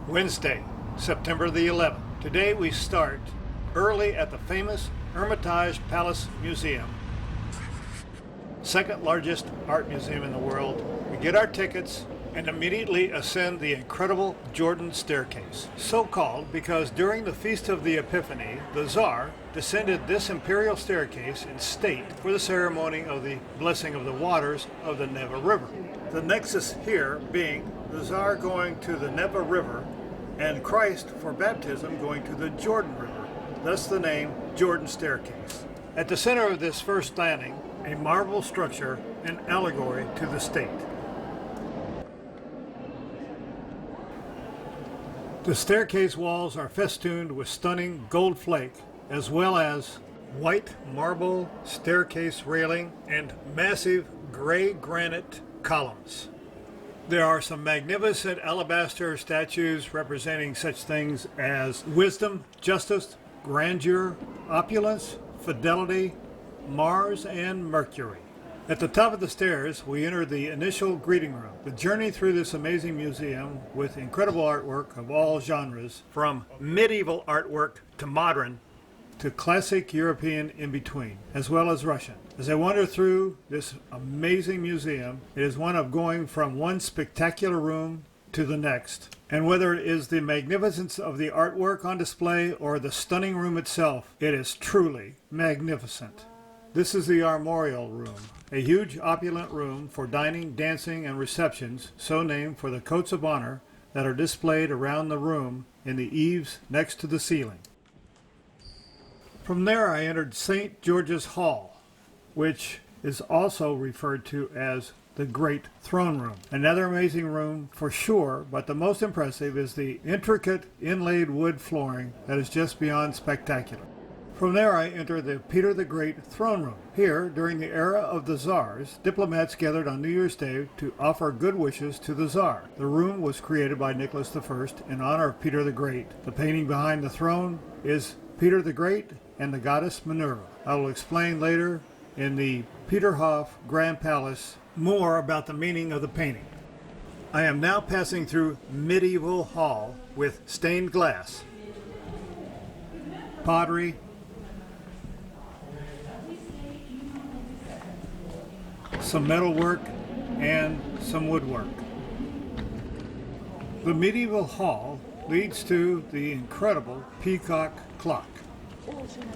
Wednesday, September the 11th. Today we start early at the famous Hermitage Palace Museum, second largest art museum in the world. We get our tickets and immediately ascend the incredible Jordan staircase, so called because during the Feast of the Epiphany, the Tsar descended this imperial staircase in state for the ceremony of the blessing of the waters of the Neva River. The nexus here being the Tsar going to the Neva River and Christ for baptism going to the Jordan River, thus the name Jordan Staircase. At the center of this first landing, a marble structure, an allegory to the state. The staircase walls are festooned with stunning gold flake, as well as white marble staircase railing and massive gray granite columns. There are some magnificent alabaster statues representing such things as wisdom, justice, grandeur, opulence, fidelity, Mars, and Mercury. At the top of the stairs, we enter the initial greeting room. The journey through this amazing museum with incredible artwork of all genres, from medieval artwork to modern, to classic European in between, as well as Russian. As I wander through this amazing museum, it is one of going from one spectacular room to the next. And whether it is the magnificence of the artwork on display or the stunning room itself, it is truly magnificent. This is the armorial room, a huge opulent room for dining, dancing, and receptions, so named for the coats of honor that are displayed around the room in the eaves next to the ceiling. From there I entered St. George's Hall, which is also referred to as the Great Throne Room. Another amazing room for sure, but the most impressive is the intricate inlaid wood flooring that is just beyond spectacular. From there I enter the Peter the Great Throne Room. Here, during the era of the Tsars, diplomats gathered on New Year's Day to offer good wishes to the Tsar. The room was created by Nicholas I in honor of Peter the Great. The painting behind the throne is Peter the Great and the goddess Minerva. I will explain later in the PETERHOF Grand Palace more about the meaning of the painting. I am now passing through Medieval Hall with stained glass, pottery, some metalwork, and some woodwork. The medieval hall leads to the incredible peacock clock.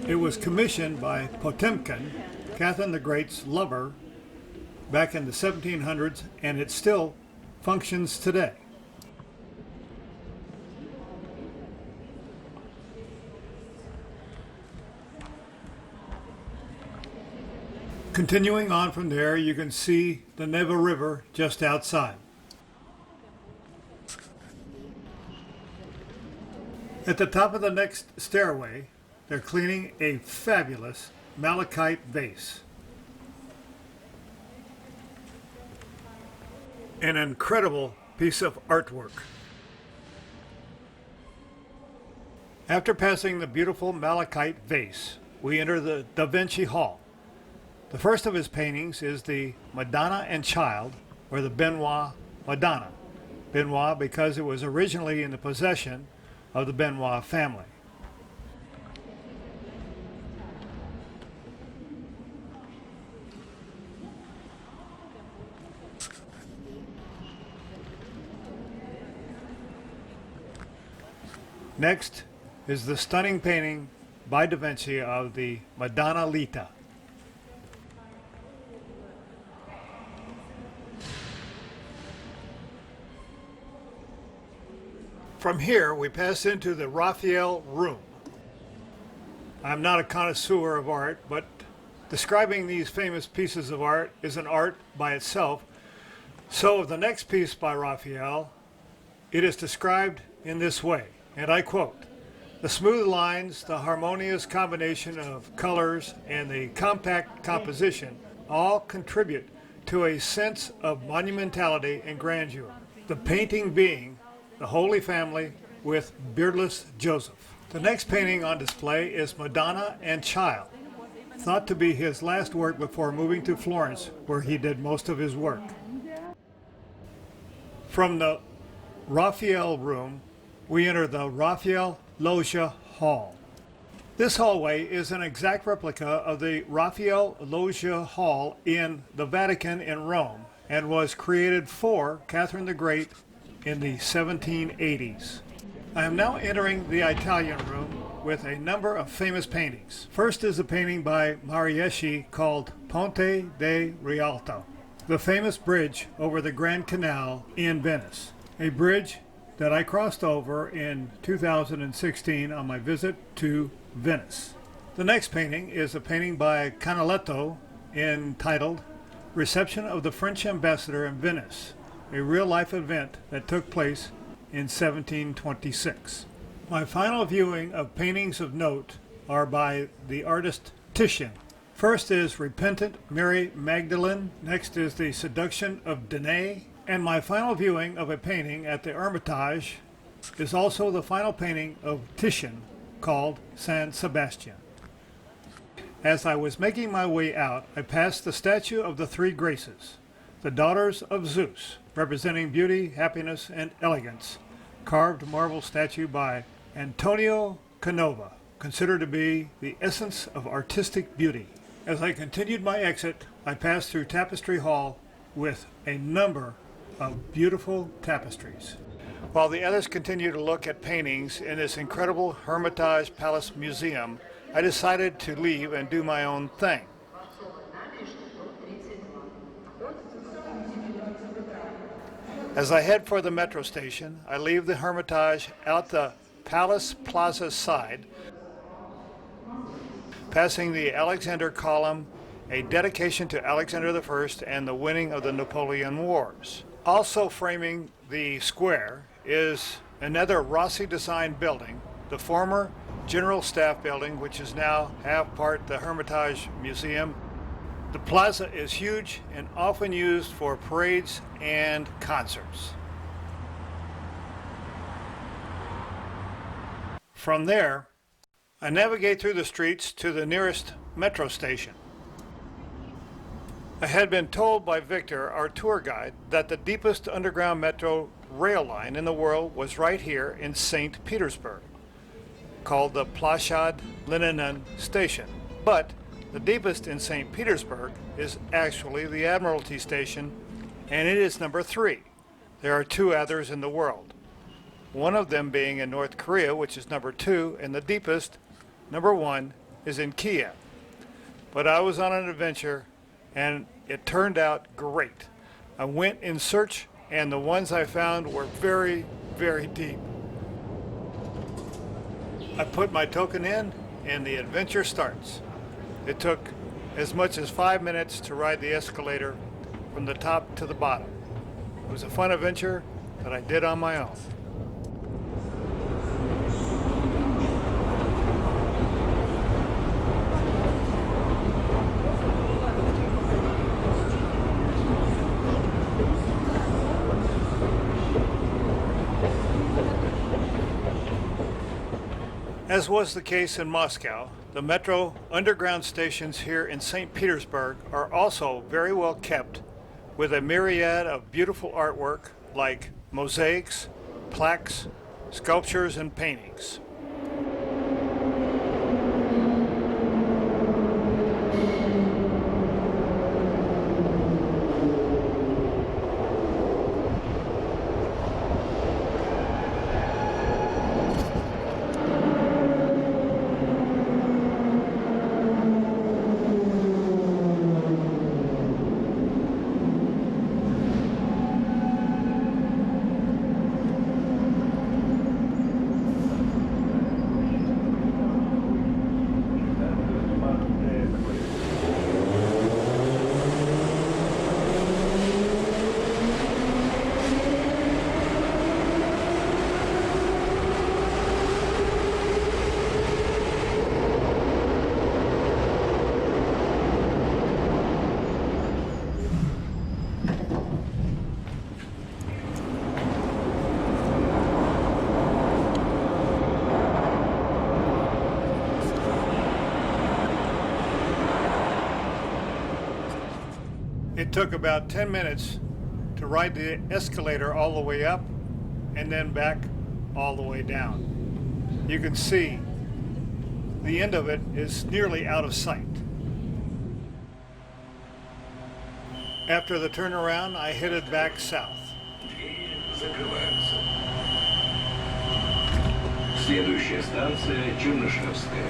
It was commissioned by Potemkin, Catherine the Great's lover, back in the 1700s, and it still functions today. Continuing on from there, you can see the Neva River just outside. At the top of the next stairway, they're cleaning a fabulous malachite vase. An incredible piece of artwork. After passing the beautiful malachite vase, we enter the Da Vinci Hall. The first of his paintings is the Madonna and Child, or the Benoit Madonna. Benoit because it was originally in the possession of the Benoit family. Next is the stunning painting by Da Vinci of the Madonna Lita. From here, we pass into the Raphael room. I'm not a connoisseur of art, but describing these famous pieces of art is an art by itself. So the next piece by Raphael, it is described in this way, and I quote, "The smooth lines, the harmonious combination of colors, and the compact composition all contribute to a sense of monumentality and grandeur. The painting being the Holy Family with beardless Joseph." The next painting on display is Madonna and Child, thought to be his last work before moving to Florence, where he did most of his work. From the Raphael room, we enter the Raphael Loggia Hall. This hallway is an exact replica of the Raphael Loggia Hall in the Vatican in Rome and was created for Catherine the Great in the 1780s. I am now entering the Italian room with a number of famous paintings. First is a painting by Marieschi called Ponte de Rialto, the famous bridge over the Grand Canal in Venice, a bridge that I crossed over in 2016 on my visit to Venice. The next painting is a painting by Canaletto entitled Reception of the French Ambassador in Venice, a real-life event that took place in 1726. My final viewing of paintings of note are by the artist Titian. First is Repentant Mary Magdalene, next is The Seduction of Danae, and my final viewing of a painting at the Hermitage is also the final painting of Titian called San Sebastian. As I was making my way out, I passed the statue of the Three Graces, the daughters of Zeus, representing beauty, happiness, and elegance, carved marble statue by Antonio Canova, considered to be the essence of artistic beauty. As I continued my exit, I passed through Tapestry Hall with a number of beautiful tapestries. While the others continued to look at paintings in this incredible Hermitage Palace Museum, I decided to leave and do my own thing. As I head for the metro station, I leave the Hermitage out the Palace Plaza side, passing the Alexander Column, a dedication to Alexander I and the winning of the Napoleon Wars. Also framing the square is another Rossi-designed building, the former General Staff Building, which is now half part the Hermitage Museum. The plaza is huge and often used for parades and concerts. From there, I navigate through the streets to the nearest metro station. I had been told by Victor, our tour guide, that the deepest underground metro rail line in the world was right here in St. Petersburg, called the Plashad Lenin Station. But the deepest in St. Petersburg is actually the Admiralty Station, and it is number 3. There are 2 others in the world, one of them being in North Korea, which is number 2, and the deepest, number 1, is in Kiev. But I was on an adventure, and it turned out great. I went in search, and the ones I found were very, very deep. I put my token in, and the adventure starts. It took as much as 5 minutes to ride the escalator from the top to the bottom. It was a fun adventure that I did on my own. As was the case in Moscow, the metro underground stations here in St. Petersburg are also very well kept, with a myriad of beautiful artwork like mosaics, plaques, sculptures, and paintings. It took about 10 minutes to ride the escalator all the way up and then back all the way down. You can see the end of it is nearly out of sight. After the turnaround, I headed back south. Следующая станция Чернышевская.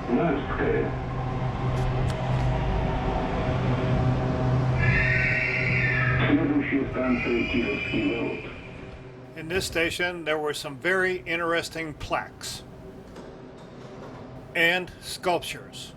Нарвская. Следующая станция Кировский завод. In this station, there were some very interesting plaques and sculptures.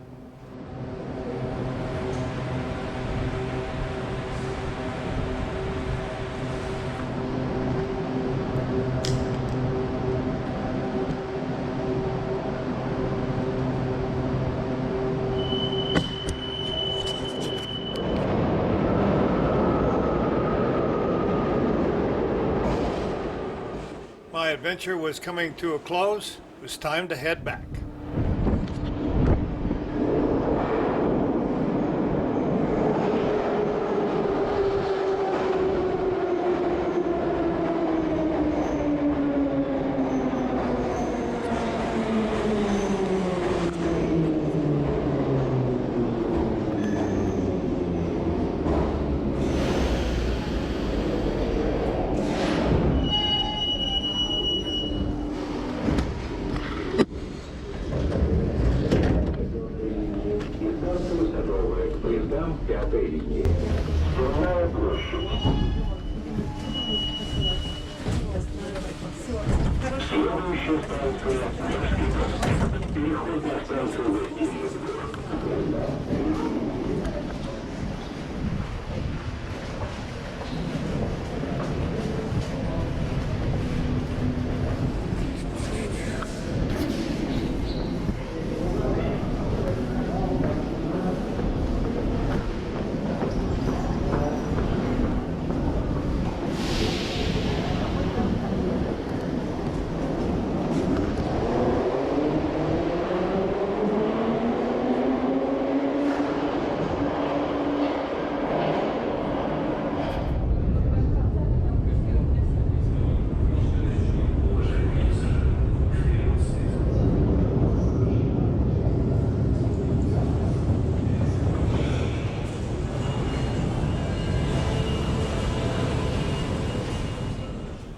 My adventure was coming to a close. It was time to head back.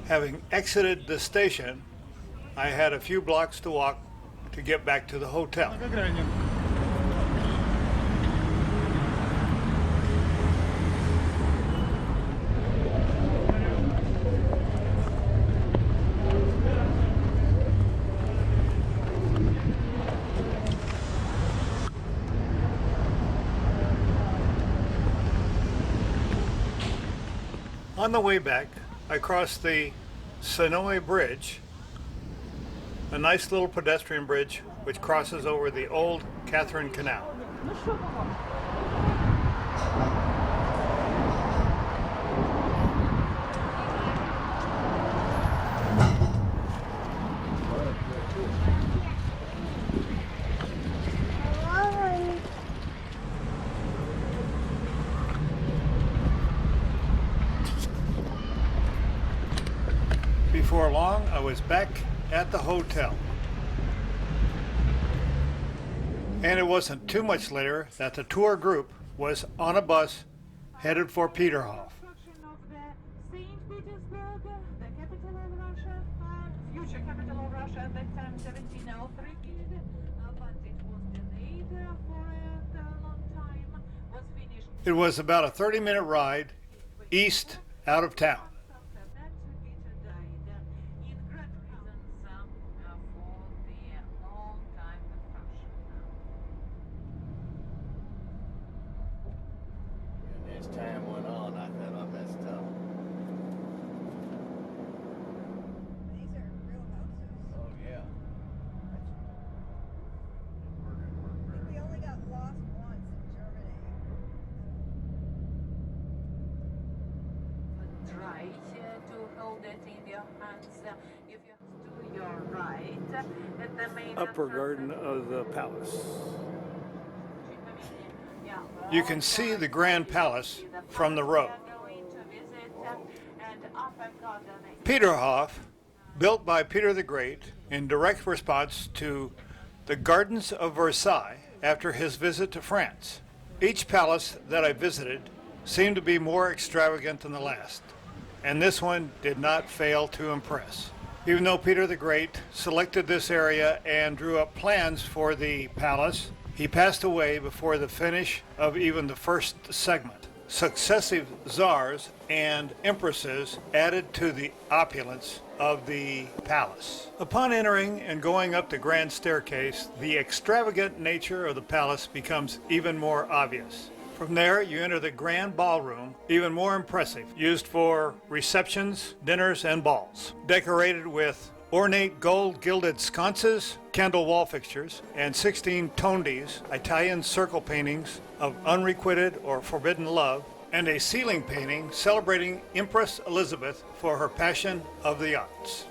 Having exited the station, I had a few blocks to walk to get back to the hotel. On the way back, I crossed the Sonoy Bridge, a nice little pedestrian bridge which crosses over the old Catherine Canal. Before long, I was back at the hotel. And it wasn't too much later that the tour group was on a bus headed for Peterhof. St. Petersburg, the capital of Russia, future capital of Russia at that time, 1703, but it was delayed for a long time, was finished. It was about a 30-minute ride east out of town. After that, Peter died in great prisons for the long time of Russia. And as time went on, I thought, oh, that's tough. These are real houses. Oh, yeah. I think we only got lost once in Germany. right to hold it in your hands. If you to your right, at the main Upper entrance garden of the palace. Yeah, You can see the Grand Palace from the road. we are going to visit, and upper garden. PETERHOF, built by Peter the Great in direct response to the Gardens of Versailles after his visit to France. Each palace that I visited seemed to be more extravagant than the last, and this one did not fail to impress. Even though Peter the Great selected this area and drew up plans for the palace, he passed away before the finish of even the first segment. Successive czars and empresses added to the opulence of the palace. Upon entering and going up the grand staircase, the extravagant nature of the palace becomes even more obvious. From there, you enter the grand ballroom, even more impressive, used for receptions, dinners, and balls. Decorated with ornate gold gilded sconces, candle wall fixtures, and 16 tondies, Italian circle paintings of unrequited or forbidden love, and a ceiling painting celebrating Empress Elizabeth for her passion of the arts.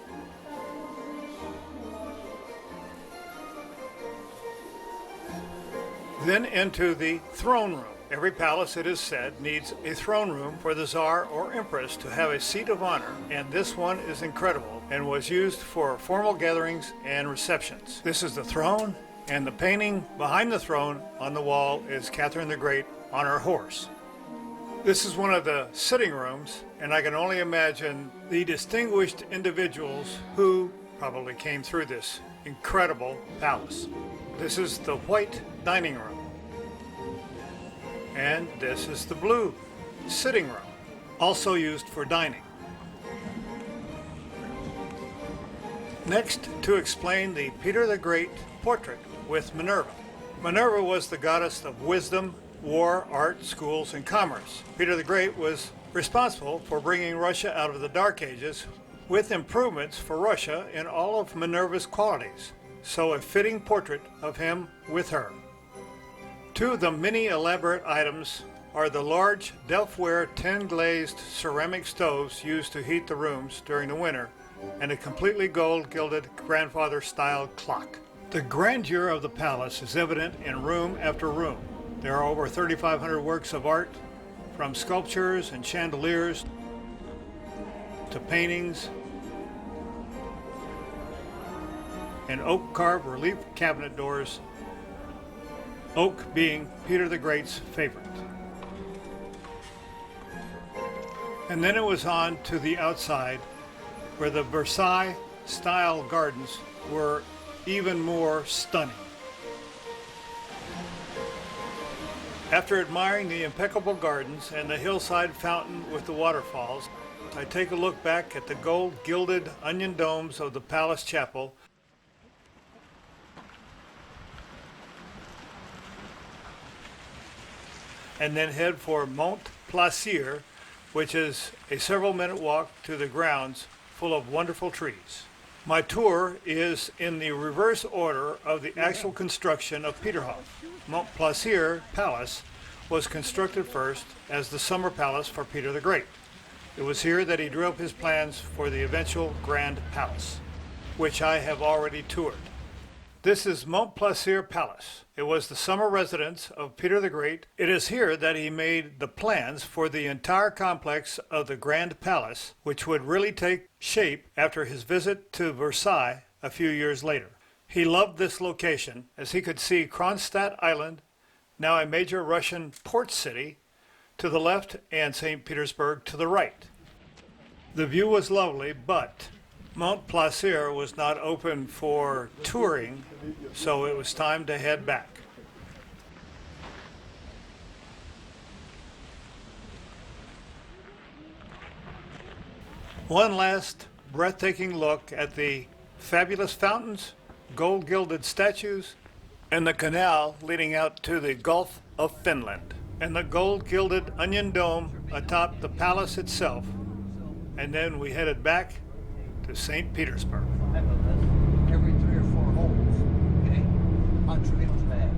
Then into the throne room. Every palace, it is said, needs a throne room for the Tsar or Empress to have a seat of honor, and this one is incredible and was used for formal gatherings and receptions. This is the throne, and the painting behind the throne on the wall is Catherine the Great on her horse. This is one of the sitting rooms, and I can only imagine the distinguished individuals who probably came through this incredible palace. This is the white dining room. And this is the blue sitting room, also used for dining. Next, to explain the Peter the Great portrait with Minerva. Minerva was the goddess of wisdom, war, art, schools, and commerce. Peter the Great was responsible for bringing Russia out of the Dark Ages with improvements for Russia in all of Minerva's qualities, so a fitting portrait of him with her. Two of the many elaborate items are the large Delftware tin-glazed ceramic stoves used to heat the rooms during the winter, and a completely gold-gilded grandfather-style clock. The grandeur of the palace is evident in room after room. There are over 3,500 works of art, from sculptures and chandeliers to paintings and oak-carved relief cabinet doors, oak being Peter the Great's favorite. And then it was on to the outside, where the Versailles-style gardens were even more stunning. After admiring the impeccable gardens and the hillside fountain with the waterfalls, I take a look back at the gold-gilded onion domes of the palace chapel, and then head for Mont Plaisir, which is a several-minute walk to the grounds full of wonderful trees. My tour is in the reverse order of the actual construction of Peterhof. Mont Plaisir Palace was constructed first as the summer palace for Peter the Great. It was here that he drew up his plans for the eventual Grand Palace, which I have already toured. This is Mont Plaisir Palace. It was the summer residence of Peter the Great. It is here that he made the plans for the entire complex of the Grand Palace, which would really take shape after his visit to Versailles a few years later. He loved this location as he could see Kronstadt Island, now a major Russian port city, to the left and St. Petersburg to the right. The view was lovely, but Mont Plaisir was not open for touring, so it was time to head back. One last breathtaking look at the fabulous fountains, gold-gilded statues, and the canal leading out to the Gulf of Finland, and the gold-gilded onion dome atop the palace itself. And then we headed back to St. Petersburg. Every 3 or 4 holes. Okay? On Trevino's bag.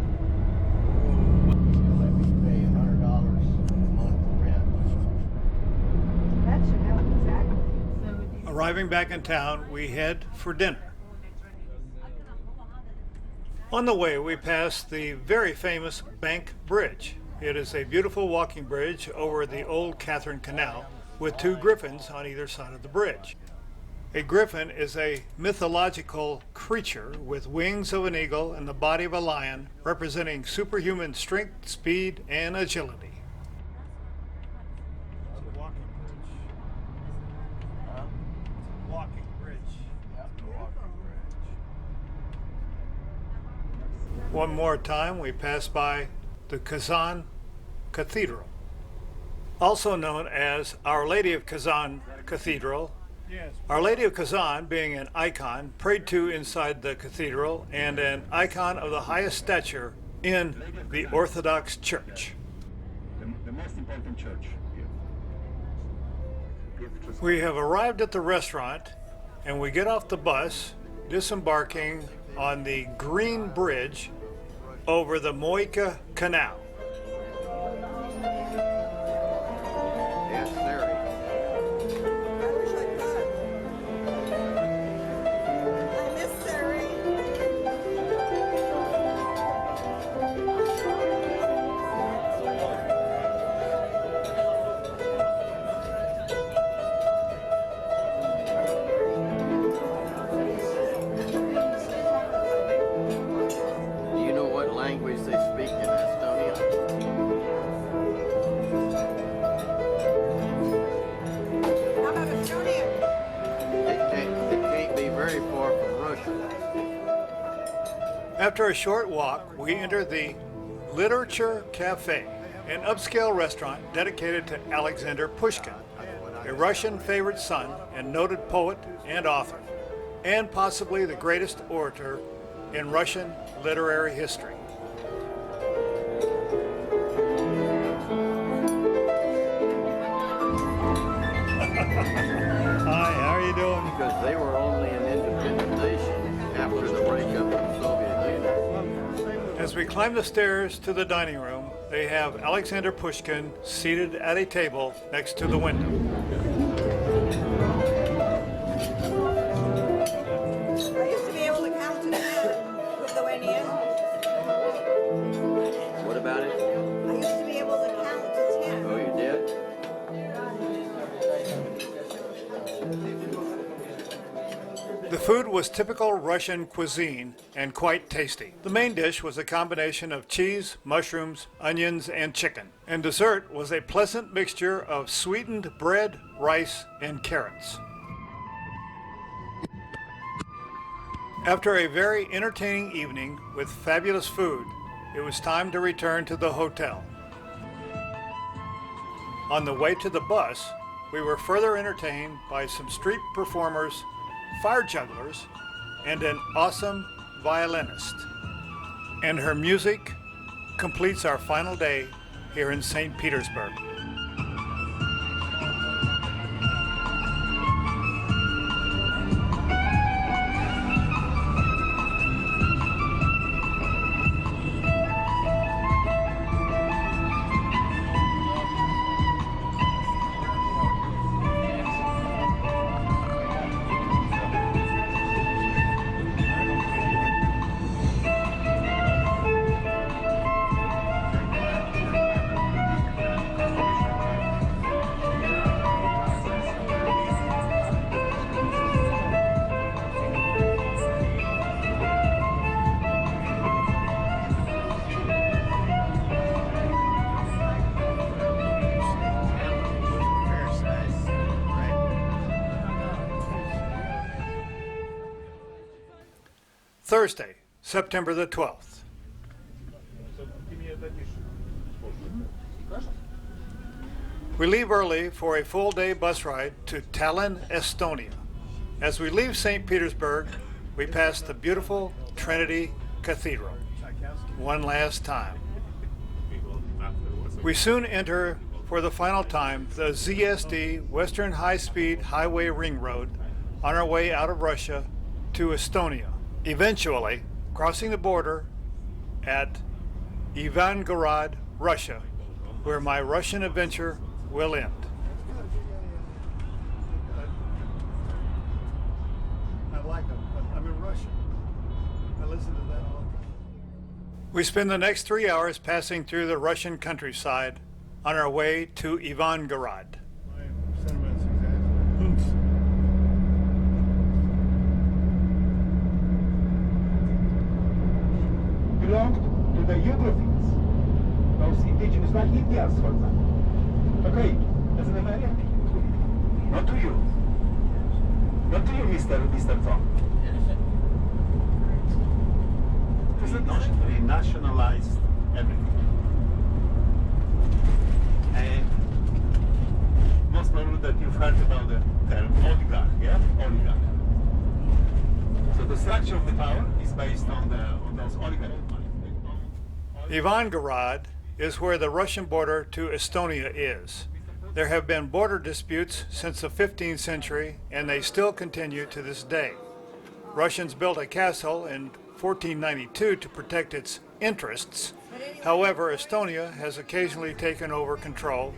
Let me pay $100 a month rent. That should help us Arriving back in town, we head for dinner. On the way, we pass the very famous Bank Bridge. It is a beautiful walking bridge over the old Catherine Canal with two griffins on either side of the bridge. A griffin is a mythological creature with wings of an eagle and the body of a lion, representing superhuman strength, speed, and agility. It's a walking bridge. Huh? It's a walking bridge. Yeah, the walking bridge. One more time, we pass by the Kazan Cathedral, also known as Our Lady of Kazan Cathedral. Our Lady of Kazan being an icon prayed to inside the cathedral and an icon of the highest stature in the Orthodox Church. The most important church. We have arrived at the restaurant and we get off the bus, disembarking on the Green Bridge over the Moika Canal. Yes, Larry. I wish I could. I miss Sarah. Do you know what language they speak in Estonia? How about Estonia? It can't be very far from Russia. After a short walk, we enter the Literature Cafe, an upscale restaurant dedicated to Alexander Pushkin, a Russian favorite son and noted poet and author, and possibly the greatest orator in Russian literary history. Hi, how are you doing? Because they were only an independent nation after the breakup of the Soviet Union. As we climb the stairs to the dining room, they have Alexander Pushkin seated at a table next to the window. I used to be able to count to 10 Lithuanian. What about it? I used to be able to count to 10. Oh, you did? The food was typical Russian cuisine and quite tasty. The main dish was a combination of cheese, mushrooms, onions, and chicken. And dessert was a pleasant mixture of sweetened bread, rice, and carrots. After a very entertaining evening with fabulous food, it was time to return to the hotel. On the way to the bus, we were further entertained by some street performers, fire jugglers, and an awesome violinist. And her music completes our final day here in St. Petersburg. Thursday, September the 12th. We leave early for a full-day bus ride to Tallinn, Estonia. As we leave St. Petersburg, we pass the beautiful Trinity Cathedral one last time. We soon enter, for the final time, the ZSD Western High-Speed Highway Ring Road on our way out of Russia to Estonia, eventually crossing the border at Ivangorod, Russia, where my Russian adventure will end. We spend the next 3 hours passing through the Russian countryside on our way to Ivangorod. Belonged to the Yugoslavians, those indigenous, like Indians, for example. Okay, as an American, not to you. Not to you, Mr. Tom. We nationalized everything. And most probably that you've heard about the term oligarch, yeah? Oligarch. So the structure of the power is based on those oligarchs. Ivangorod is where the Russian border to Estonia is. There have been border disputes since the 15th century, and they still continue to this day. Russians built a castle in 1492 to protect its interests. However, Estonia has occasionally taken over control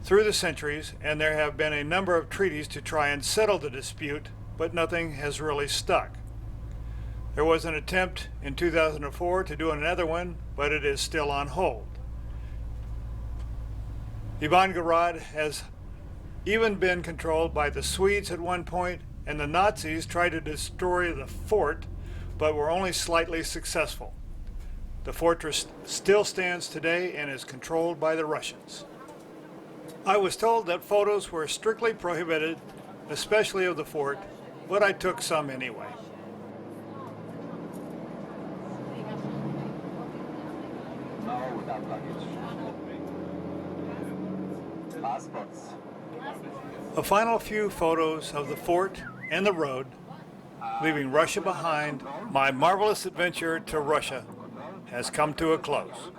through the centuries, and there have been a number of treaties to try and settle the dispute, but nothing has really stuck. There was an attempt in 2004 to do another one, but it is still on hold. Ivangorod has even been controlled by the Swedes at one point, and the Nazis tried to destroy the fort, but were only slightly successful. The fortress still stands today and is controlled by the Russians. I was told that photos were strictly prohibited, especially of the fort, but I took some anyway. Now without luggage. Passports. A final few photos of the fort and the road, leaving Russia behind. My marvelous adventure to Russia has come to a close.